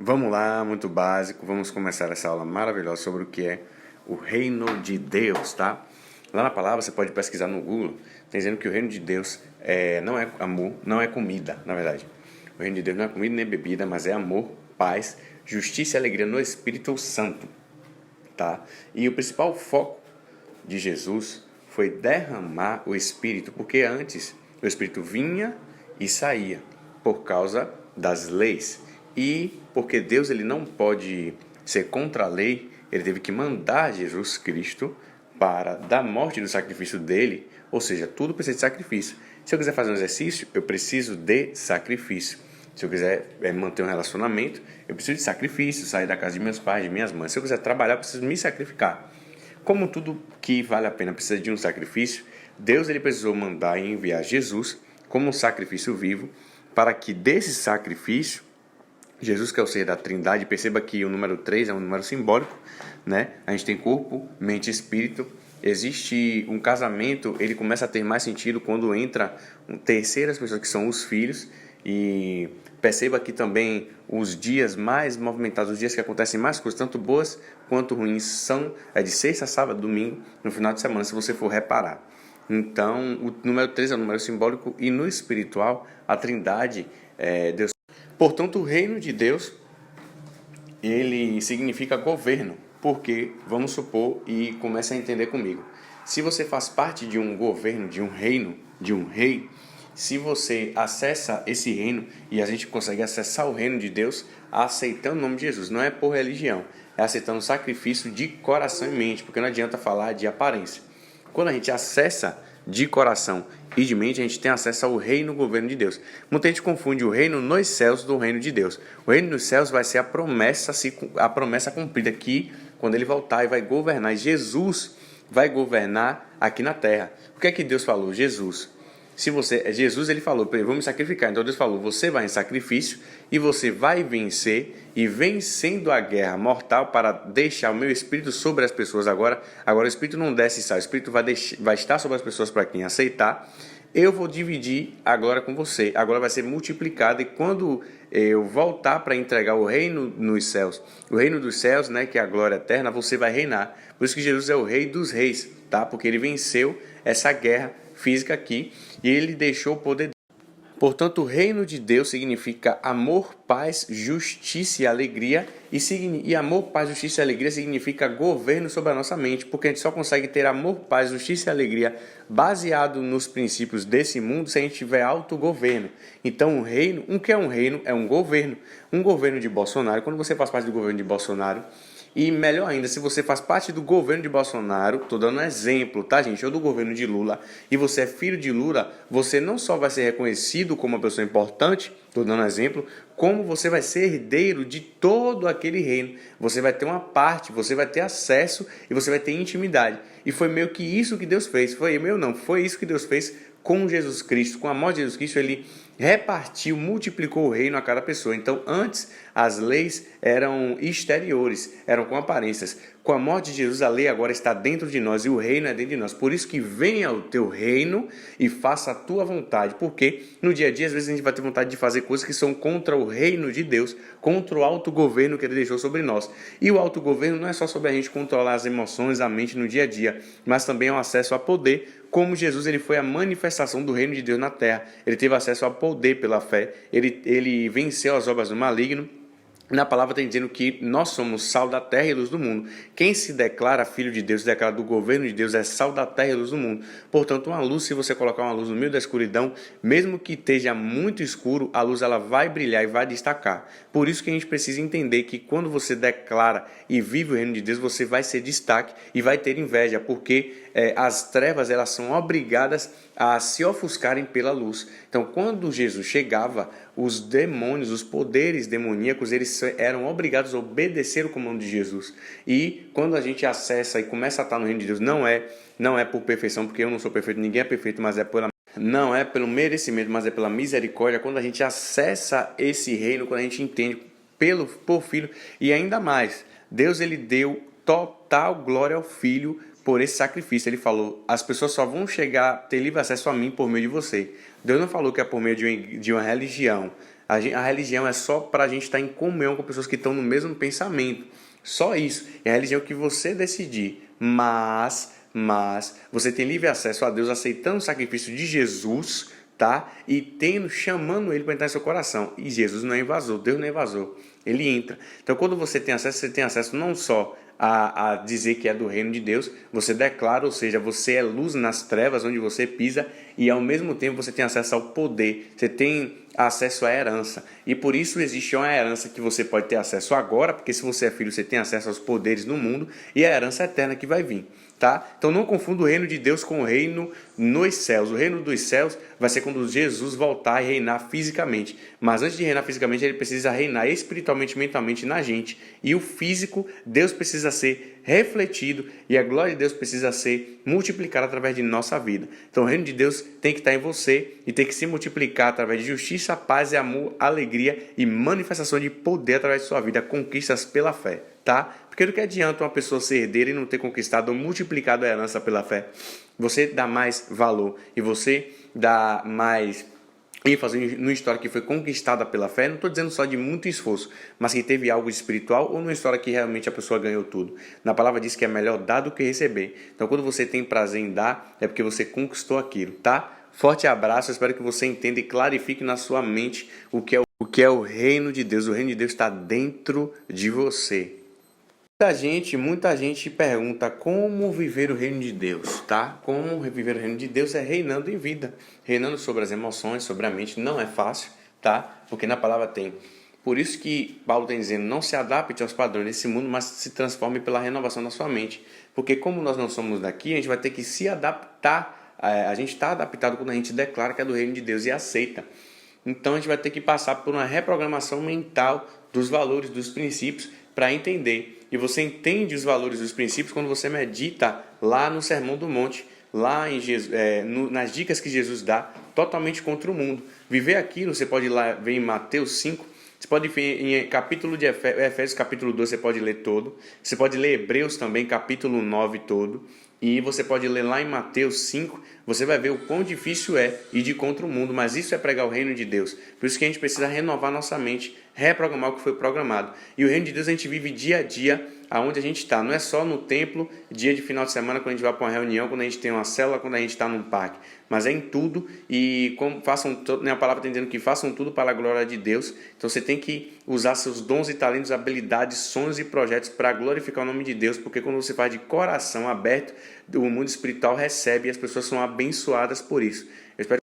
Vamos lá, muito básico. Vamos começar essa aula maravilhosa sobre o que é o reino de Deus, tá? Lá na palavra você pode pesquisar no Google, tá dizendo que o reino de Deus não é amor, não é comida, na verdade. O reino de Deus não é comida nem bebida, mas é amor, paz, justiça e alegria no Espírito Santo, tá? E o principal foco de Jesus foi derramar o Espírito, porque antes o Espírito vinha e saía por causa das leis. E porque Deus ele não pode ser contra a lei, ele teve que mandar Jesus Cristo para da morte do sacrifício dele, ou seja, tudo precisa de sacrifício. Se eu quiser fazer um exercício, eu preciso de sacrifício. Se eu quiser manter um relacionamento, eu preciso de sacrifício, sair da casa de meus pais, de minhas mães. Se eu quiser trabalhar, eu preciso me sacrificar. Como tudo que vale a pena precisa de um sacrifício, Deus ele precisou mandar e enviar Jesus como um sacrifício vivo, para que desse sacrifício, Jesus, que é o ser da Trindade, perceba que o número 3 é um número simbólico, né? A gente tem corpo, mente e espírito. Existe um casamento, ele começa a ter mais sentido quando entra terceiras pessoas, que são os filhos. E perceba que também os dias mais movimentados, os dias que acontecem mais coisas, tanto boas quanto ruins, são de sexta, sábado, domingo, no final de semana, se você for reparar. Então, o número 3 é um número simbólico e no espiritual, a Trindade, Deus. Portanto, o reino de Deus, ele significa governo, porque, vamos supor, e comece a entender comigo, se você faz parte de um governo, de um reino, de um rei, se você acessa esse reino, e a gente consegue acessar o reino de Deus aceitando o nome de Jesus, não é por religião, é aceitando o sacrifício de coração e mente, porque não adianta falar de aparência. Quando a gente acessa de coração e de mente, a gente tem acesso ao reino, governo de Deus. Muita gente confunde o reino nos céus do reino de Deus. O reino dos céus vai ser a promessa cumprida aqui, quando ele voltar e vai governar. E Jesus vai governar aqui na terra. O que é que Deus falou? Jesus ele falou para ele, vou me sacrificar. Então Deus falou, você vai em sacrifício e você vai vencer, e vencendo a guerra mortal para deixar o meu Espírito sobre as pessoas agora o Espírito não desce e sai, o Espírito vai estar sobre as pessoas para quem aceitar. Eu vou dividir agora com você, agora vai ser multiplicado, e quando eu voltar para entregar o reino nos céus, o reino dos céus, né, que é a glória eterna, você vai reinar. Por isso que Jesus é o rei dos reis, tá? Porque ele venceu essa guerra física aqui e ele deixou o poder. Portanto, o reino de Deus significa amor, paz, justiça e alegria. E amor, paz, justiça e alegria significa governo sobre a nossa mente, porque a gente só consegue ter amor, paz, justiça e alegria baseado nos princípios desse mundo se a gente tiver autogoverno. Então, o que é um reino? É um governo. Um governo de Bolsonaro, quando você faz parte do governo de Bolsonaro, e melhor ainda, se você faz parte do governo de Bolsonaro, estou dando um exemplo, tá, gente? Ou do governo de Lula, e você é filho de Lula, você não só vai ser reconhecido como uma pessoa importante, estou dando um exemplo, como você vai ser herdeiro de todo aquele reino. Você vai ter uma parte, você vai ter acesso e você vai ter intimidade. E foi meio que isso que Deus fez. Foi isso que Deus fez com Jesus Cristo. Com a morte de Jesus Cristo, ele repartiu, multiplicou o reino a cada pessoa. Então, antes, as leis eram exteriores, eram com aparências. Com a morte de Jesus, a lei agora está dentro de nós e o reino é dentro de nós. Por isso que venha o teu reino e faça a tua vontade. Porque no dia a dia, às vezes, a gente vai ter vontade de fazer coisas que são contra o reino de Deus, contra o autogoverno que ele deixou sobre nós. E o autogoverno não é só sobre a gente controlar as emoções, a mente no dia a dia, mas também é um acesso a poder. Como Jesus ele foi a manifestação do reino de Deus na terra, ele teve acesso ao poder pela fé, ele venceu as obras do maligno. Na palavra está dizendo que nós somos sal da terra e luz do mundo. Quem se declara filho de Deus, se declara do governo de Deus, é sal da terra e luz do mundo. Portanto, uma luz, se você colocar uma luz no meio da escuridão, mesmo que esteja muito escuro, a luz ela vai brilhar e vai destacar. Por isso que a gente precisa entender que quando você declara e vive o reino de Deus, você vai ser destaque e vai ter inveja, porque as trevas elas são obrigadas a se ofuscarem pela luz. Então, quando Jesus chegava, os demônios, os poderes demoníacos, eles eram obrigados a obedecer o comando de Jesus. E quando a gente acessa e começa a estar no reino de Deus, não é por perfeição, porque eu não sou perfeito, ninguém é perfeito, mas não é pelo merecimento, mas é pela misericórdia. Quando a gente acessa esse reino, quando a gente entende por Filho, e ainda mais, Deus ele deu total glória ao Filho por esse sacrifício. Ele falou, as pessoas só vão chegar, ter livre acesso a mim por meio de você. Deus não falou que é por meio de uma religião, A religião é só para a gente estar em comunhão com pessoas que estão no mesmo pensamento. Só isso. É a religião que você decidir. Mas você tem livre acesso a Deus aceitando o sacrifício de Jesus, tá? E chamando ele para entrar em seu coração. E Jesus não é invasor, Deus não é invasor. Ele entra. Então, quando você tem acesso não só a dizer que é do reino de Deus, você declara, ou seja, você é luz nas trevas onde você pisa, e ao mesmo tempo você tem acesso ao poder, você tem acesso à herança. E por isso existe uma herança que você pode ter acesso agora, porque se você é filho, você tem acesso aos poderes no mundo, e a herança eterna que vai vir. Tá? Então não confunda o reino de Deus com o reino nos céus. O reino dos céus vai ser quando Jesus voltar e reinar fisicamente. Mas antes de reinar fisicamente, ele precisa reinar espiritualmente, mentalmente na gente. E o físico, Deus precisa ser refletido e a glória de Deus precisa ser multiplicada através de nossa vida. Então o reino de Deus tem que estar em você e tem que se multiplicar através de justiça, paz e amor, alegria e manifestação de poder através de sua vida, conquistas pela fé. Tá? Porque do que adianta uma pessoa ser herdeira e não ter conquistado ou multiplicado a herança pela fé? Você dá mais valor e você dá mais ênfase numa história que foi conquistada pela fé. Não estou dizendo só de muito esforço, mas que teve algo espiritual ou numa história que realmente a pessoa ganhou tudo. Na palavra diz que é melhor dar do que receber. Então quando você tem prazer em dar, é porque você conquistou aquilo, tá? Forte abraço, eu espero que você entenda e clarifique na sua mente o que é o reino de Deus. O reino de Deus está dentro de você. Muita gente pergunta como viver o reino de Deus, tá? Como viver o reino de Deus é reinando em vida, reinando sobre as emoções, sobre a mente. Não é fácil, tá? Porque na palavra tem. Por isso que Paulo está dizendo, não se adapte aos padrões desse mundo, mas se transforme pela renovação da sua mente. Porque como nós não somos daqui, a gente vai ter que se adaptar. A gente está adaptado quando a gente declara que é do reino de Deus e aceita. Então a gente vai ter que passar por uma reprogramação mental dos valores, dos princípios, para entender. E você entende os valores dos princípios quando você medita lá no Sermão do Monte, lá em Jesus, nas dicas que Jesus dá, totalmente contra o mundo. Viver aquilo, você pode ir lá ver em Mateus 5, você pode ver em capítulo de Efésios, capítulo 2, você pode ler todo. Você pode ler Hebreus também, capítulo 9 todo. E você pode ler lá em Mateus 5, você vai ver o quão difícil é ir de contra o mundo, mas isso é pregar o reino de Deus. Por isso que a gente precisa renovar nossa mente, reprogramar o que foi programado. E o reino de Deus a gente vive dia a dia, aonde a gente está. Não é só no templo, dia de final de semana, quando a gente vai para uma reunião, quando a gente tem uma célula, quando a gente está num parque. Mas é em tudo, e como a palavra está dizendo que façam tudo para a glória de Deus. Então você tem que usar seus dons e talentos, habilidades, sonhos e projetos para glorificar o nome de Deus, porque quando você faz de coração aberto, o mundo espiritual recebe e as pessoas são abençoadas por isso. Eu espero